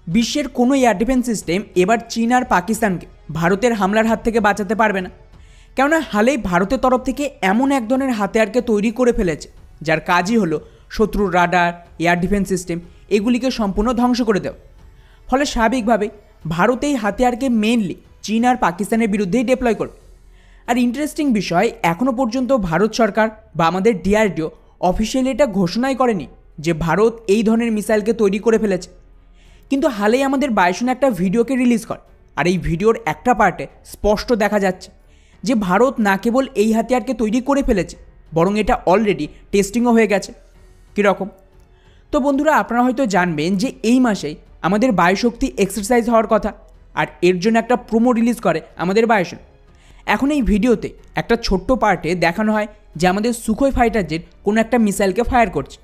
বিশ্বের কোনো air defence system এবার চীন আর পাকিস্তানকে ভারতের হামলার হাত থেকে বাঁচাতে পারবে না। কেননা হালেই ভারতের তরফ থেকে এমন এক ধরনের হাতিয়ারকে তৈরি করে ফেলেছে যার কাজই হলো শত্রুর রাডার, এয়ার ডিফেন্স সিস্টেম এগুলিকে সম্পূর্ণ ধ্বংস করে দেওয়া। ফলে স্বাভাবিকভাবেই ভারত এই হাতিয়ারকে মেনলি চীন আর পাকিস্তানের বিরুদ্ধেই ডিপ্লয় করবে। আর ইন্টারেস্টিং বিষয়, এখনও পর্যন্ত ভারত সরকার বা আমাদের ডিআরডিও অফিসিয়ালি এটা ঘোষণাই করেনি যে ভারত এই ধরনের মিসাইলকে তৈরি করে ফেলেছে। কিন্তু হালেই আমাদের বায়ুসেনা একটা ভিডিওকে রিলিজ করে, আর এই ভিডিওর একটা পার্টে স্পষ্ট দেখা যাচ্ছে যে ভারত না কেবল এই হাতিয়ারকে তৈরি করে ফেলেছে, বরং এটা অলরেডি টেস্টিংও হয়ে গেছে। কীরকম? তো বন্ধুরা, আপনারা হয়তো জানবেন যে এই মাসেই আমাদের বায়ুশক্তি এক্সারসাইজ হওয়ার কথা, আর এর জন্য একটা প্রোমো রিলিজ করে আমাদের বায়ুসেনা। এখন এই ভিডিওতে একটা ছোট্ট পার্টে দেখানো হয় যে আমাদের সুখোই ফাইটার জেট কোনো একটা মিসাইলকে ফায়ার করছে।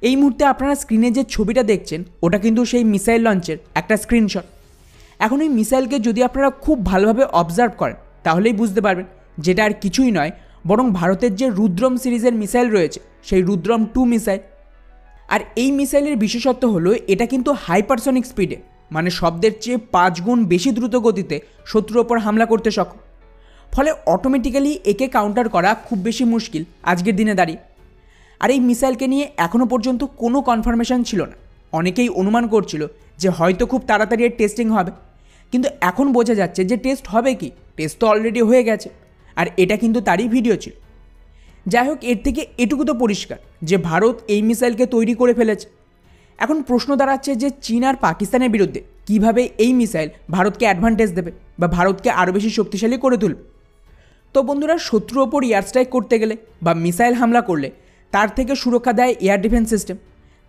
এই মুহূর্তে আপনারা স্ক্রিনে যে ছবিটা দেখছেন ওটা কিন্তু সেই মিসাইল লঞ্চের একটা স্ক্রিনশট। এখন এই মিসাইলকে যদি আপনারা খুব ভালোভাবে অবজার্ভ করেন তাহলেই বুঝতে পারবেন যেটা আর কিছুই নয়, বরং ভারতের যে রুদ্রম সিরিজের মিসাইল রয়েছে সেই রুদ্রম 2 মিসাইল। আর এই মিসাইলের বিশেষত্ব হলো এটা কিন্তু হাইপারসনিক স্পিডে, মানে শব্দের চেয়ে 5 গুণ বেশি দ্রুত গতিতে শত্রুর ওপর হামলা করতে সক্ষম। ফলে অটোমেটিক্যালি একে কাউন্টার করা খুব বেশি মুশকিল আজকের দিনে দাঁড়িয়ে। আর এই মিসাইলকে নিয়ে এখনও পর্যন্ত কোনো কনফার্মেশন ছিল না। অনেকেই অনুমান করছিল যে হয়তো খুব তাড়াতাড়ি এর টেস্টিং হবে, কিন্তু এখন বোঝা যাচ্ছে যে টেস্ট হবে কি, টেস্ট তো অলরেডি হয়ে গেছে, আর এটা কিন্তু তারই ভিডিও ছিল। যাই হোক, এর থেকে এটুকু তো পরিষ্কার যে ভারত এই মিসাইলকে তৈরি করে ফেলেছে। এখন প্রশ্ন দাঁড়াচ্ছে যে চীন আর পাকিস্তানের বিরুদ্ধে কিভাবে এই মিসাইল ভারতকে অ্যাডভান্টেজ দেবে বা ভারতকে আরও বেশি শক্তিশালী করে তুলবে। তো বন্ধুরা, শত্রুর ওপর এয়ার স্ট্রাইক করতে গেলে বা মিসাইল হামলা করলে তার থেকে সুরক্ষা দেয় এয়ার ডিফেন্স সিস্টেম।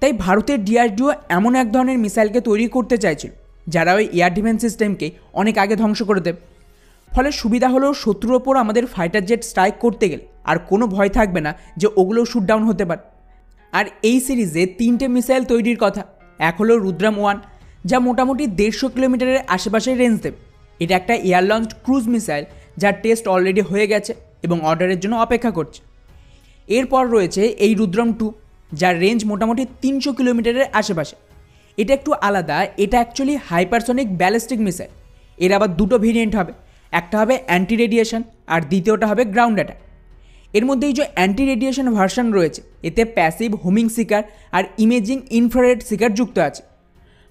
তাই ভারতের ডিআরডিও এমন এক ধরনের মিসাইলকে তৈরি করতে চাইছিল যারা ওই এয়ার ডিফেন্স সিস্টেমকে অনেক আগে ধ্বংস করে দেবে। ফলে সুবিধা হলো শত্রুর ওপর আমাদের ফাইটার জেট স্ট্রাইক করতে গেলে আর কোনো ভয় থাকবে না যে ওগুলো শুট ডাউন হতে পারে। আর এই সিরিজে 3টে মিসাইল তৈরির কথা। এক হলো রুদ্রম 1, যা মোটামুটি 150 কিলোমিটারের আশেপাশে রেঞ্জ দেবে। এটা একটা এয়ার লঞ্চড ক্রুজ মিসাইল যার টেস্ট অলরেডি হয়ে গেছে এবং অর্ডারের জন্য অপেক্ষা করছে। এরপর রয়েছে এই রুদ্রম 2, যার রেঞ্জ মোটামুটি 300 কিলোমিটারের আশেপাশে। এটা একটু আলাদা, এটা অ্যাকচুয়ালি হাইপারসনিক ব্যালিস্টিক মিসাইল। এর আবার দুটো ভেরিয়েন্ট হবে, একটা হবে অ্যান্টি রেডিয়েশন আর দ্বিতীয়টা হবে গ্রাউন্ড অ্যাটাক। এর মধ্যে এই যে অ্যান্টি রেডিয়েশন ভার্সন রয়েছে এতে প্যাসিভ হোমিং সিকার আর ইমেজিং ইনফ্রারেড সিকার যুক্ত আছে।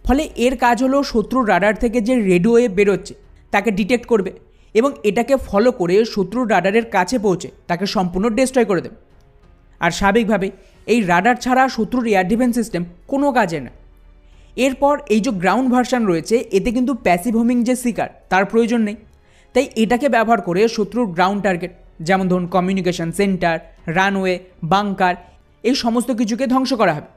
ফলে এর কাজ হলো শত্রুর রাডার থেকে যে রেডিও ওয়েভ বেরোচ্ছে তাকে ডিটেক্ট করবে এবং এটাকে ফলো করে শত্রুর রাডারের কাছে পৌঁছে তাকে সম্পূর্ণ ডিস্ট্রয় করে দেবে। আর স্বাভাবিকভাবে এই রাডার ছাড়া শত্রুর এয়ার ডিফেন্স সিস্টেম কোনো কাজে না। এরপর এই যে গ্রাউন্ড ভার্সন রয়েছে এতে কিন্তু প্যাসিভ হোমিং যে সিকার তার প্রয়োজন নেই। তাই এটাকে ব্যবহার করে শত্রুর গ্রাউন্ড টার্গেট, যেমন ধরুন কমিউনিকেশন সেন্টার, রানওয়ে, বাংকার, এই সমস্ত কিছুকে ধ্বংস করা হবে।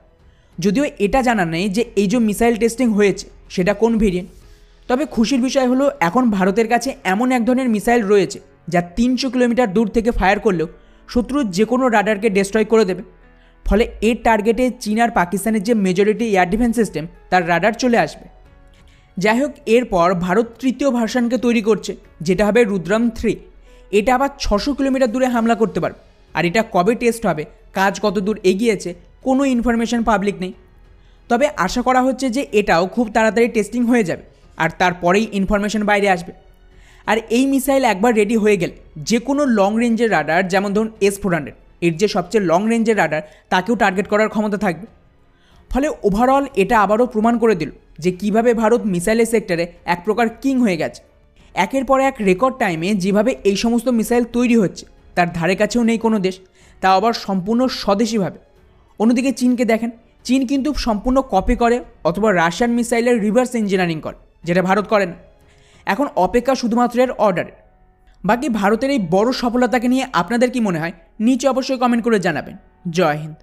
যদিও এটা জানা নেই যে এই যে মিসাইল টেস্টিং হয়েছে সেটা কোন ভেরিয়েন্ট। তবে খুশির বিষয় হলো এখন ভারতের কাছে এমন এক ধরনের মিসাইল রয়েছে যা 300 কিলোমিটার দূর থেকে ফায়ার করলেও শত্রুর যে কোনো রাডারকে ডিস্ট্রয় করে দেবে। ফলে এর টার্গেটে চীন আর পাকিস্তানের যে মেজরিটি এয়ার ডিফেন্স সিস্টেম তার রাডার চলে আসবে। যাই হোক, এরপর ভারত তৃতীয় ভার্সনকে তৈরি করছে যেটা হবে রুদ্রম 3। এটা আবার 600 কিলোমিটার দূরে হামলা করতে পারবে। আর এটা কবে টেস্ট হবে, কাজ কত দূর এগিয়েছে, কোনো ইনফরমেশন পাবলিক নেই। তবে আশা করা হচ্ছে যে এটাও খুব তাড়াতাড়ি টেস্টিং হয়ে যাবে আর তারপরেই ইনফরমেশন বাইরে আসবে। আর এই মিসাইল একবার রেডি হয়ে গেলে যে কোনো লং রেঞ্জের রাডার, যেমন ধরুন S-400, এর যে সবচেয়ে লং রেঞ্জের রাডার তাকেও টার্গেট করার ক্ষমতা থাকবে। ফলে ওভারঅল এটা আবারও প্রমাণ করে দিল যে কিভাবে ভারত মিসাইলের সেক্টরে এক প্রকার কিং হয়ে গেছে। একের পর এক রেকর্ড টাইমে যেভাবে এই সমস্ত মিসাইল তৈরি হচ্ছে তার ধারে কাছেও নেই কোনো দেশ, তা আবার সম্পূর্ণ স্বদেশিভাবে। অন্যদিকে চীনকে দেখেন, চীন কিন্তু সম্পূর্ণ কপি করে অথবা রাশিয়ান মিসাইলের রিভার্স ইঞ্জিনিয়ারিং করে, যেটা ভারত করে না। এখন অপেক্ষা শুধুমাত্র এর অর্ডারের। বাকি ভারতের এই বড় সফলতাকে নিয়ে আপনাদের কি মনে হয় নিচে অবশ্যই কমেন্ট করে জানাবেন। জয় হিন্দ।